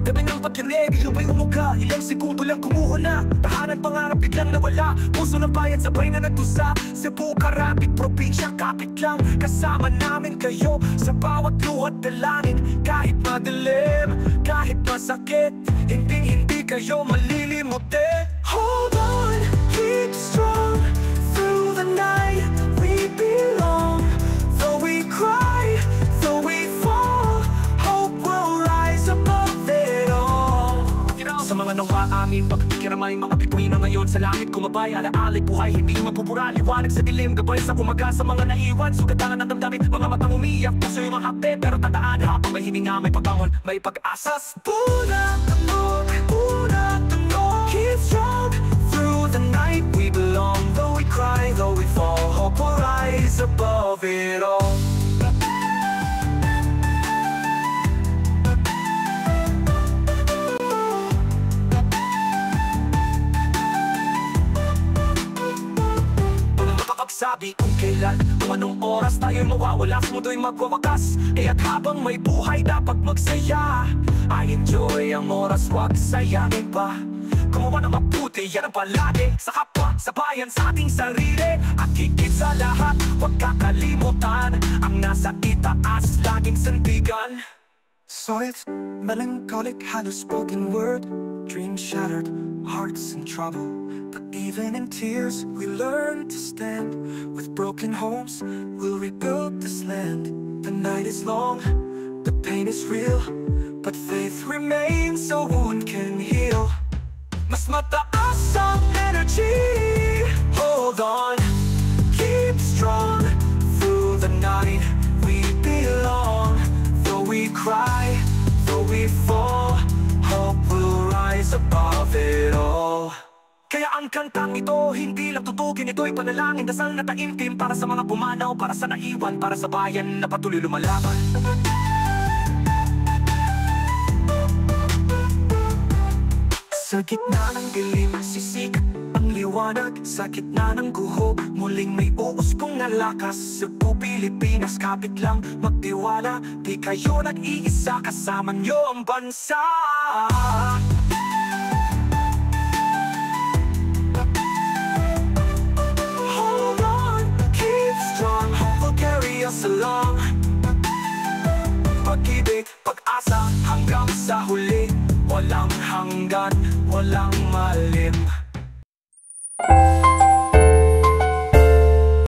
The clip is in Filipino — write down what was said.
Gabi ng pagkinig, ilubay umuga. Ilang segundo lang kumuha na. Tahanan pangarap biglang nawala. Puso ng bayan sabay na nagtusa. Cebu, Karapit, probinsya, kapit lang. Kasama namin kayo sa bawat luhat dalangin. Kahit madilim, kahit masakit, hindi kayo malilimutin. Hold on, keep strong. Through the night, we belong. Though we cry, though we fall, hope will rise above it all. Sa mga nawa amin, pagkikiramay mga bituin na ngayon sa langit kumabay. Alaalik buhay, hindi mapupura. Liwanag sa dilim, gabay sa kumaga sa mga naiwan. Sugatan ng damdamin, mga matang umiyak. Puso yung mga hapte, pero tandaan habang may hininga, may pagbangon, may pag-asa. Punat tungkol, keep strong. Through the night we belong. Though we cry, though we fall, hope will rise above it all. Sabi kung kailan, kung anong oras tayo'y mawawala sa mundo'y magwawakas. Kaya't habang may buhay dapat magsaya. I enjoy ang oras, wag sayangin pa. Gumawa ng mabuti, yan ang palagi. Sa kapwa, sa bayan, sa ating sarili. At higit sa lahat, wag kakalimutan ang nasa itaas, laging sandigan. So it's melancholic, halos spoken word. Dreams shattered, hearts in trouble. But even in tears, we learn to stand. With broken homes, we'll rebuild this land. The night is long, the pain is real, but faith remains so wound can heal. Mas mataas ang energy. Hold on, keep strong. Through the night, we belong. Though we cry, though we fall, hope will rise above it all. Kaya ang kantang ito, hindi lang tutugin, ito'y panalangin, dasal na taimtim para sa mga pumanaw, para sa naiwan, para sa bayan na patuloy lumalaban. Sa gitna ng dilim, sisikat ang liwanag. Sa gitna ng guho, muling may uuspong na lakas. Cebu, Pilipinas, kapit lang, magtiwala. Di kayo nag-iisa, kasama nyo ang bansa. Along. Pag-ibig, pag-asa, hanggang sa huli. Walang hanggan, walang malim.